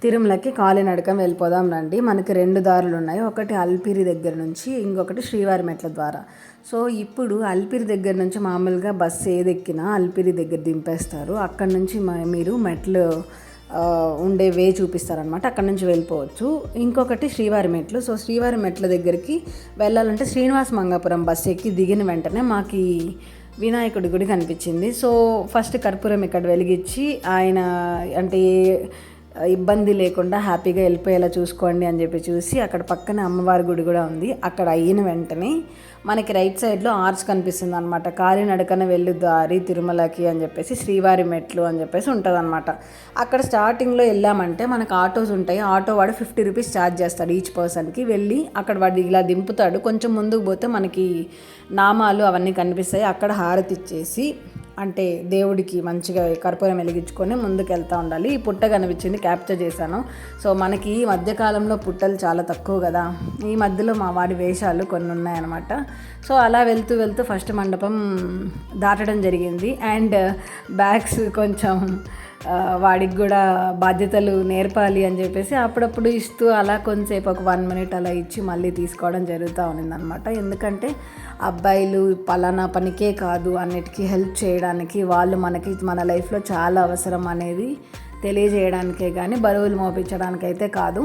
తిరుమలకి కాలినడకన వెళ్ళిపోదాం రండి. మనకి 2 దారులు ఉన్నాయి. ఒకటి అలిపిరి దగ్గర నుంచి, ఇంకొకటి శ్రీవారి మెట్ల ద్వారా. సో ఇప్పుడు అలిపిరి దగ్గర నుంచి మామూలుగా బస్సు ఏది ఎక్కినా అలిపిరి దగ్గర దింపేస్తారు. అక్కడ నుంచి మీరు మెట్లు ఉండే వే చూపిస్తారనమాట. అక్కడ నుంచి వెళ్ళిపోవచ్చు. ఇంకొకటి శ్రీవారి మెట్లు. సో శ్రీవారి మెట్ల దగ్గరికి వెళ్ళాలంటే శ్రీనివాస మంగాపురం బస్సు ఎక్కి దిగిన వెంటనే మాకు వినాయకుడి గుడి కనిపించింది. సో ఫస్ట్ కర్పూరం ఇక్కడ వెలిగించి ఆయన అంటే ఇబ్బంది లేకుండా హ్యాపీగా వెళ్ళిపోయేలా చూసుకోండి అని చెప్పి చూసి అక్కడ పక్కన అమ్మవారి గుడి కూడా ఉంది. అక్కడ అయిన వెంటనే మనకి రైట్ సైడ్లో ఆర్చ్ కనిపిస్తుంది అనమాట. కాలినడకన వెళ్ళు దారి తిరుమలకి అని చెప్పేసి శ్రీవారి మెట్లు అని చెప్పేసి ఉంటుంది అనమాట. అక్కడ స్టార్టింగ్లో వెళ్ళామంటే మనకు ఆటోస్ ఉంటాయి. ఆటో వాడు 50 రూపీస్ ఛార్జ్ చేస్తాడు ఈచ్ పర్సన్కి. వెళ్ళి అక్కడ వాడు ఇలా దింపుతాడు. కొంచెం ముందుకు పోతే మనకి నామాలు అవన్నీ కనిపిస్తాయి. అక్కడ హారతి ఇచ్చేసి అంటే దేవుడికి మంచిగా కర్పూరం వెలిగించుకొని ముందుకు వెళ్తూ ఉండాలి. ఈ పుట్ట కనిపించింది, క్యాప్చర్ చేశాను. సో మనకి ఈ మధ్యకాలంలో పుట్టలు చాలా తక్కువ కదా. ఈ మధ్యలో మా వాడి వేషాలు కొన్ని ఉన్నాయన్నమాట. సో అలా వెళ్తూ వెళ్తూ ఫస్ట్ మండపం దాటడం జరిగింది. అండ్ బ్యాగ్స్ కొంచెం వాడికి కూడా బాధ్యతలు నేర్పాలి అని చెప్పేసి అప్పుడప్పుడు ఇస్తూ అలా కొంచెంసేపు ఒక 1 మినిట్ అలా ఇచ్చి మళ్ళీ తీసుకోవడం జరుగుతూ ఉన్నిందనమాట. ఎందుకంటే అబ్బాయిలు పలానా పనికే కాదు, అన్నిటికీ హెల్ప్ చేయడానికి వాళ్ళు మనకి మన లైఫ్లో చాలా అవసరం అనేది తెలియజేయడానికే కానీ బరువులు మోపించడానికైతే కాదు.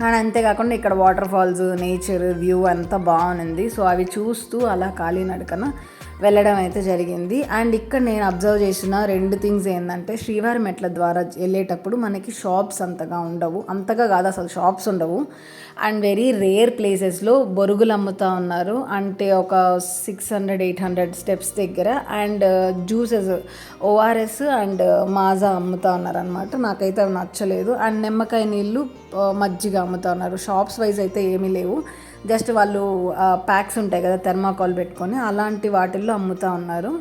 అండ్ అంతేకాకుండా ఇక్కడ వాటర్ ఫాల్స్, నేచర్ వ్యూ అంతా బాగుంది. సో అవి చూస్తూ అలా కాలినడకన వెళ్ళడం అయితే జరిగింది. అండ్ ఇక్కడ నేను అబ్జర్వ్ చేసిన 2 థింగ్స్ ఏంటంటే శ్రీవారి మెట్ల ద్వారా వెళ్ళేటప్పుడు మనకి షాప్స్ అంతగా కాదు అసలు షాప్స్ ఉండవు. అండ్ వెరీ రేర్ ప్లేసెస్లో బొరుగులు అమ్ముతూ ఉన్నారు. అంటే ఒక 600-800 స్టెప్స్ దగ్గర. And juices ORS and Maaza అమ్ముతూ ఉన్నారనమాట. నాకైతే అవి నచ్చలేదు. అండ్ నిమ్మకాయ నీళ్ళు, మజ్జిగ అమ్ముతూ ఉన్నారు. షాప్స్ వైజ్ అయితే ఏమీ లేవు. జస్ట్ వాళ్ళు ప్యాక్స్ ఉంటాయి కదా థెర్మాకోల్ పెట్టుకొని, అలాంటి వాటిల్లో అమ్ముతూ ఉన్నారు.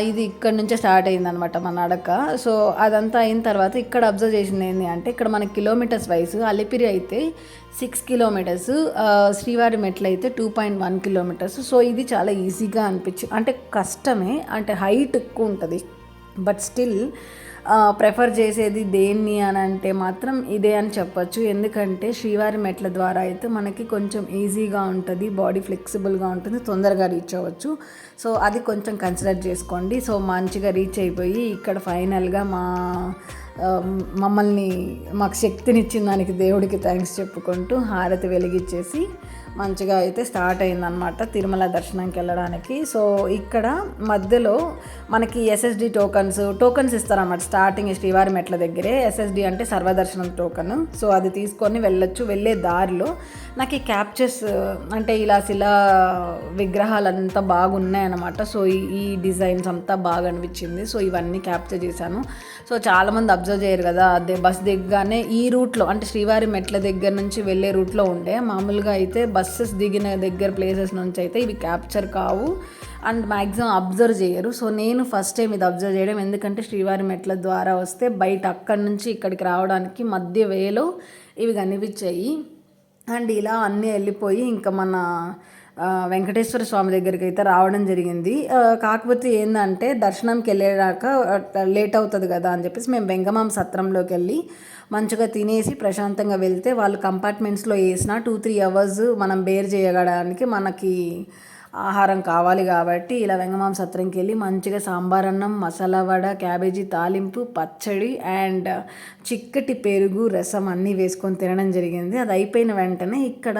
ఇది ఇక్కడ నుంచే స్టార్ట్ అయిందనమాట మన నడక. సో అదంతా అయిన తర్వాత ఇక్కడ అబ్జర్వ్ చేసింది ఏంటి అంటే ఇక్కడ మన కిలోమీటర్స్ వైజ్ అలిపిరి అయితే 6 కిలోమీటర్స్, శ్రీవారి మెట్లు అయితే 2.1 కిలోమీటర్స్. సో ఇది చాలా ఈజీగా అనిపించింది. అంటే కష్టమే, అంటే హైట్ ఎక్కువ ఉంటుంది. బట్ స్టిల్ ప్రిఫర్ చేసేది దేన్ని అని అంటే మాత్రం ఇదే అని చెప్పచ్చు. ఎందుకంటే శ్రీవారి మెట్ల ద్వారా అయితే మనకి కొంచెం ఈజీగా ఉంటుంది, బాడీ ఫ్లెక్సిబుల్గా ఉంటుంది, తొందరగా రీచ్ అవ్వచ్చు. సో అది కొంచెం కన్సిడర్ చేసుకోండి. సో మంచిగా రీచ్ అయిపోయి ఇక్కడ ఫైనల్గా మాకు శక్తినిచ్చిన దానికి దేవుడికి థ్యాంక్స్ చెప్పుకుంటూ హారతి వెలిగించేసి మంచిగా అయితే స్టార్ట్ అయిందనమాట తిరుమల దర్శనంకి వెళ్ళడానికి. సో ఇక్కడ మధ్యలో మనకి ఎస్ఎస్డి టోకన్స్ ఇస్తారన్నమాట. స్టార్టింగ్ శ్రీవారి మెట్ల దగ్గరే ఎస్ఎస్డి అంటే సర్వదర్శనం టోకన్. సో అది తీసుకొని వెళ్ళొచ్చు. వెళ్ళే దారిలో నాకు ఈ క్యాప్చర్స్ అంటే ఇలా శిలా విగ్రహాలు అంతా బాగున్నాయన్నమాట. సో ఈ డిజైన్స్ అంతా బాగా అనిపించింది. సో ఇవన్నీ క్యాప్చర్ చేశాను. సో చాలామంది అబ్జర్వ్ చేయరు కదా, అదే బస్ దిగగానే ఈ రూట్లో అంటే శ్రీవారి మెట్ల దగ్గర నుంచి వెళ్ళే రూట్లో ఉండే మామూలుగా అయితే బస్సెస్ దిగిన దగ్గర ప్లేసెస్ నుంచి అయితే ఇవి క్యాప్చర్ కావు అండ్ మ్యాక్సిమం అబ్జర్వ్ చేయరు. సో నేను ఫస్ట్ టైం ఇది అబ్జర్వ్ చేయడం. ఎందుకంటే శ్రీవారి మెట్ల ద్వారా వస్తే బయట అక్కడి నుంచి ఇక్కడికి రావడానికి మధ్య వేలో ఇవి కనిపించాయి. అండ్ ఇలా అన్నీ వెళ్ళిపోయి ఇంకా మన వెంకటేశ్వర స్వామి దగ్గరికి అయితే రావడం జరిగింది. కాకపోతే ఏంటంటే దర్శనంకి వెళ్ళేదాక లేట్ అవుతుంది కదా అని చెప్పేసి మేము వెంగమాం సత్రంలోకి వెళ్ళి మంచిగా తినేసి ప్రశాంతంగా వెళ్తే వాళ్ళు కంపార్ట్మెంట్స్లో వేసిన 2-3 అవర్స్ మనం బేర్ చేయడానికి మనకి ఆహారం కావాలి కాబట్టి ఇలా వెంగమాం సత్రంకి వెళ్ళి మంచిగా సాంబార్ అన్నం, మసాలా వడ, క్యాబేజీ తాలింపు, పచ్చడి అండ్ చిక్కటి పెరుగు, రసం అన్నీ వేసుకొని తినడం జరిగింది. అది అయిపోయిన వెంటనే ఇక్కడ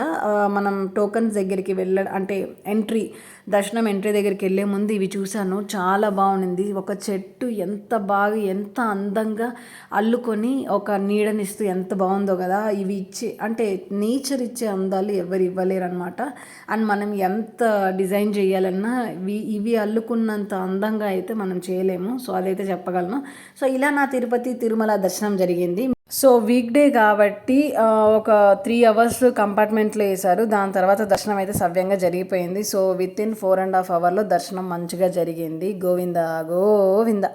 మనం టోకన్స్ దగ్గరికి అంటే దర్శనం ఎంట్రీ దగ్గరికి వెళ్ళే ముందు ఇవి చూశాను. చాలా బాగుంది. ఒక చెట్టు ఎంత అందంగా అల్లుకొని ఒక నీడనిస్తూ ఎంత బాగుందో కదా. ఇవి అంటే నేచర్ ఇచ్చే అందాలు ఎవరు ఇవ్వలేరు అనమాట. అండ్ మనం ఎంత డిజైన్ చేయాలన్నా ఇవి అల్లుకున్నంత అందంగా అయితే మనం చేయలేము. సో అదైతే చెప్పగలను. సో ఇలా నా తిరుమల దర్శనం జరిగింది. సో వీక్ డే కాబట్టి ఒక 3 అవర్స్ కంపార్ట్మెంట్లో వేశారు. దాని తర్వాత దర్శనం అయితే సవ్యంగా జరిగిపోయింది. సో విత్ ఇన్ 4.5 అవర్లో దర్శనం మంచిగా జరిగింది. గోవింద గోవింద.